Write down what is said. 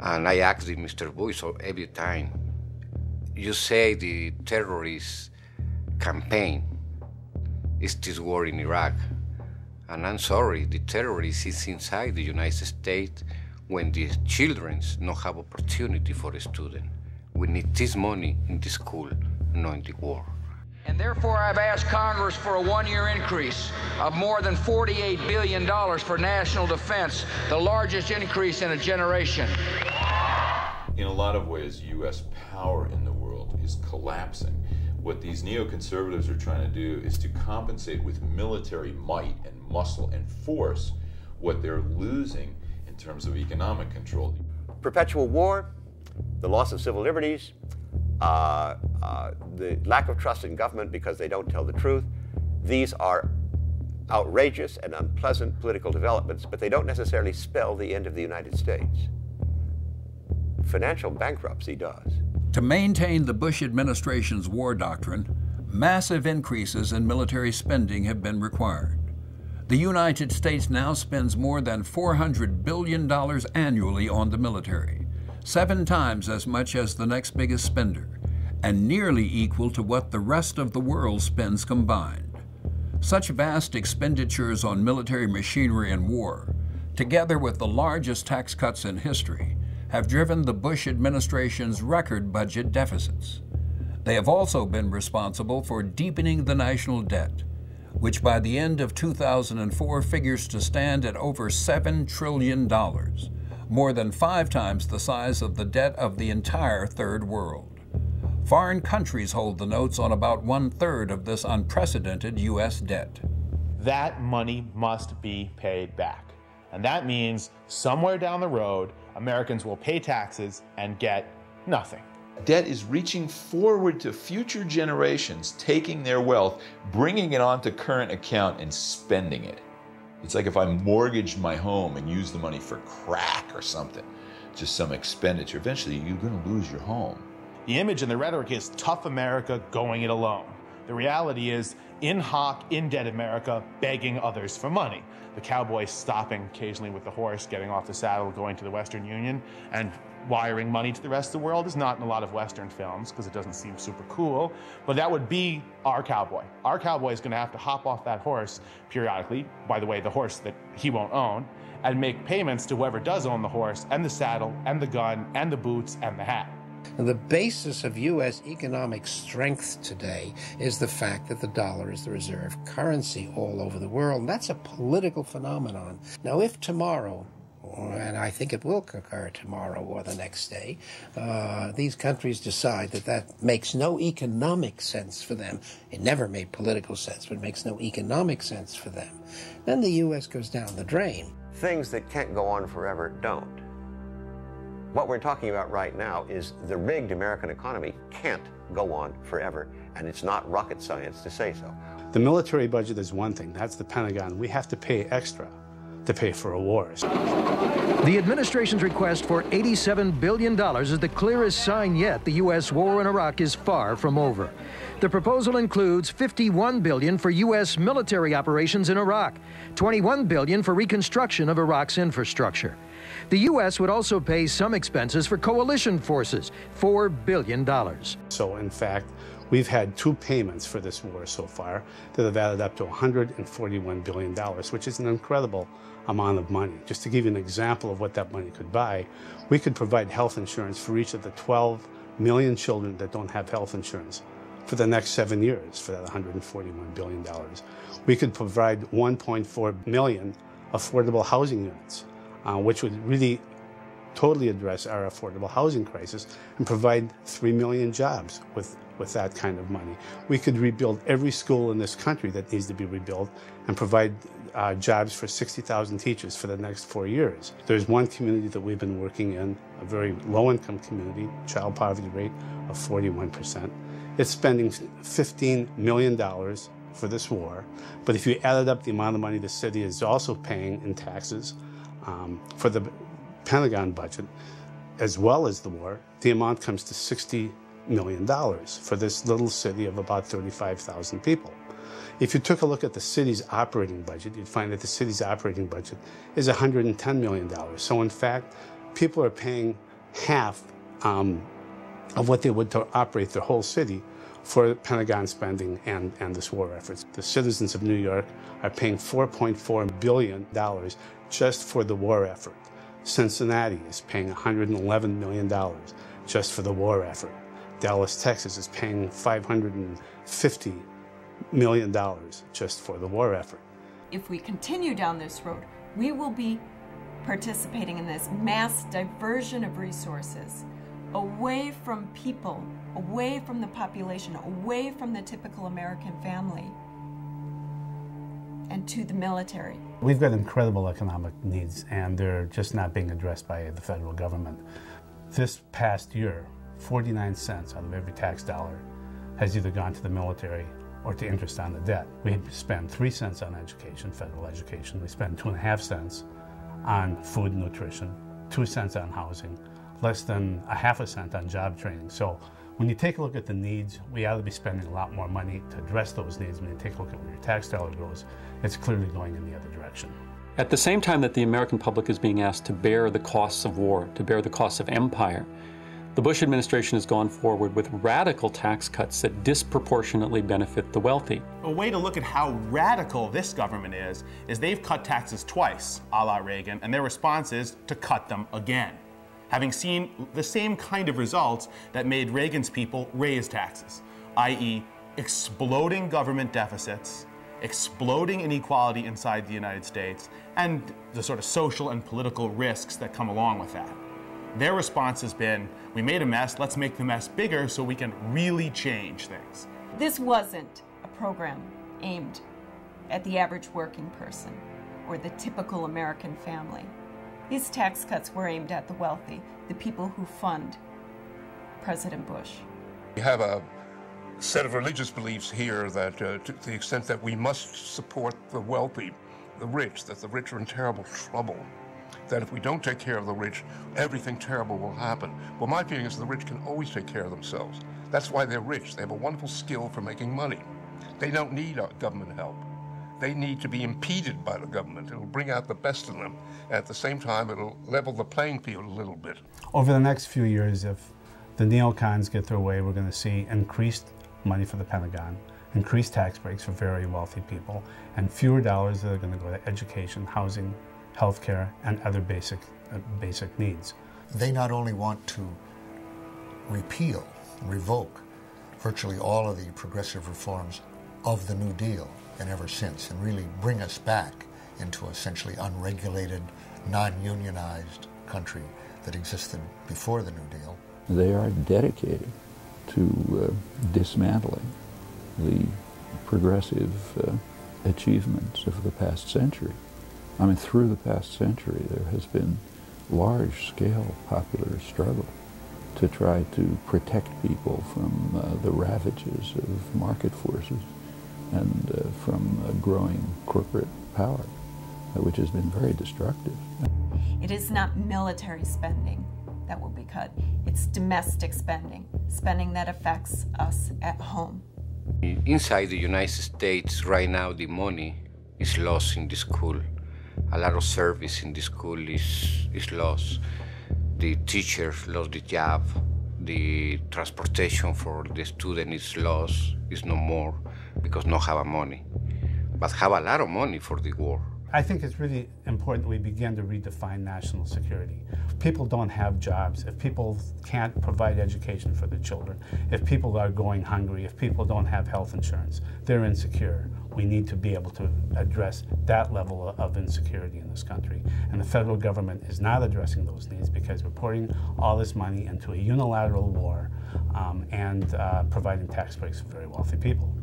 And I asked the Mr. Bush so every time, you say the terrorist campaign is this war in Iraq. And I'm sorry, the terrorist is inside the United States when the children don't have opportunity for a student. We need this money in the school, not in the war. And therefore, I've asked Congress for a one-year increase of more than $48 billion for national defense, the largest increase in a generation. In a lot of ways, U.S. power in the world is collapsing. What these neoconservatives are trying to do is to compensate with military might and muscle and force what they're losing in terms of economic control. Perpetual war, the loss of civil liberties, the lack of trust in government because they don't tell the truth. These are outrageous and unpleasant political developments, but they don't necessarily spell the end of the United States. Financial bankruptcy does. To maintain the Bush administration's war doctrine, massive increases in military spending have been required. The United States now spends more than $400 billion annually on the military, 7 times as much as the next biggest spender, and nearly equal to what the rest of the world spends combined. Such vast expenditures on military machinery and war, together with the largest tax cuts in history, have driven the Bush administration's record budget deficits. They have also been responsible for deepening the national debt, which by the end of 2004 figures to stand at over $7 trillion, more than 5 times the size of the debt of the entire Third World. Foreign countries hold the notes on about 1/3 of this unprecedented U.S. debt. That money must be paid back. And that means somewhere down the road, Americans will pay taxes and get nothing. Debt is reaching forward to future generations, taking their wealth, bringing it onto current account and spending it. It's like if I mortgaged my home and used the money for crack or something, just some expenditure. Eventually, you're going to lose your home. The image and the rhetoric is tough America going it alone. The reality is in hoc, in debt America begging others for money. The cowboy stopping occasionally with the horse, getting off the saddle, going to the Western Union, and wiring money to the rest of the world is not in a lot of Western films because it doesn't seem super cool, but that would be our cowboy. Our cowboy is going to have to hop off that horse periodically, by the way, the horse that he won't own, and make payments to whoever does own the horse and the saddle and the gun and the boots and the hat. And the basis of U.S. economic strength today is the fact that the dollar is the reserve currency all over the world. And that's a political phenomenon. Now, if tomorrow, and I think it will occur tomorrow or the next day, these countries decide that that makes no economic sense for them, it never made political sense, but it makes no economic sense for them, then the U.S. goes down the drain. Things that can't go on forever don't. What we're talking about right now is the rigged American economy can't go on forever, and it's not rocket science to say so. The military budget is one thing, that's the Pentagon. We have to pay extra to pay for a war. The administration's request for $87 billion is the clearest sign yet the U.S. war in Iraq is far from over. The proposal includes $51 billion for U.S. military operations in Iraq, $21 billion for reconstruction of Iraq's infrastructure. The U.S. would also pay some expenses for coalition forces, $4 billion. So, in fact, we've had 2 payments for this war so far that have added up to $141 billion, which is an incredible amount of money. Just to give you an example of what that money could buy, we could provide health insurance for each of the 12 million children that don't have health insurance for the next 7 years for that $141 billion. We could provide 1.4 million affordable housing units, which would really totally address our affordable housing crisis and provide 3 million jobs with that kind of money. We could rebuild every school in this country that needs to be rebuilt and provide jobs for 60,000 teachers for the next 4 years. There's one community that we've been working in, a very low-income community, child poverty rate of 41%. It's spending $15 million for this war, but if you added up the amount of money the city is also paying in taxes for the Pentagon budget, as well as the war, the amount comes to $60 million for this little city of about 35,000 people. If you took a look at the city's operating budget, you'd find that the city's operating budget is $110 million. So in fact, people are paying half of what they would to operate their whole city for Pentagon spending and this war effort. The citizens of New York are paying $4.4 billion just for the war effort. Cincinnati is paying $111 million just for the war effort. Dallas, Texas is paying $550 million just for the war effort. If we continue down this road, we will be participating in this mass diversion of resources away from people, away from the population, away from the typical American family, and to the military. We've got incredible economic needs, and they're just not being addressed by the federal government. This past year, 49 cents out of every tax dollar has either gone to the military or to interest on the debt. We spend 3 cents on education, federal education. We spend 2.5 cents on food and nutrition, 2 cents on housing, less than 0.5 cent on job training. So when you take a look at the needs, we ought to be spending a lot more money to address those needs. When you take a look at where your tax dollar goes, it's clearly going in the other direction. At the same time that the American public is being asked to bear the costs of war, to bear the costs of empire, the Bush administration has gone forward with radical tax cuts that disproportionately benefit the wealthy. A way to look at how radical this government is they've cut taxes twice, a la Reagan, and their response is to cut them again, having seen the same kind of results that made Reagan's people raise taxes, i.e. exploding government deficits, exploding inequality inside the United States, and the sort of social and political risks that come along with that. Their response has been, we made a mess, let's make the mess bigger so we can really change things. This wasn't a program aimed at the average working person or the typical American family. These tax cuts were aimed at the wealthy, the people who fund President Bush. We have a set of religious beliefs here that to the extent that we must support the wealthy, the rich, that the rich are in terrible trouble, that if we don't take care of the rich, everything terrible will happen. Well, my feeling is the rich can always take care of themselves. That's why they're rich. They have a wonderful skill for making money. They don't need our government help. They need to be impeded by the government. It'll bring out the best in them. And at the same time, it'll level the playing field a little bit. Over the next few years, if the neocons get their way, we're going to see increased money for the Pentagon, increased tax breaks for very wealthy people, and fewer dollars that are going to go to education, housing, healthcare, and other basic needs. They not only want to repeal, revoke virtually all of the progressive reforms of the New Deal and ever since, and really bring us back into essentially unregulated, non-unionized country that existed before the New Deal. They are dedicated to dismantling the progressive achievements of the past century. I mean, through the past century, there has been large-scale popular struggle to try to protect people from the ravages of market forces and from growing corporate power, which has been very destructive. It is not military spending that will be cut. It's domestic spending, spending that affects us at home. Inside the United States right now, the money is lost in the school. A lot of service in the school is lost. The teachers lost the job. The transportation for the student is lost, is no more, because no have money. But have a lot of money for the war. I think it's really important that we begin to redefine national security. If people don't have jobs, if people can't provide education for their children, if people are going hungry, if people don't have health insurance, they're insecure. We need to be able to address that level of insecurity in this country. And the federal government is not addressing those needs because we're pouring all this money into a unilateral war and providing tax breaks for very wealthy people.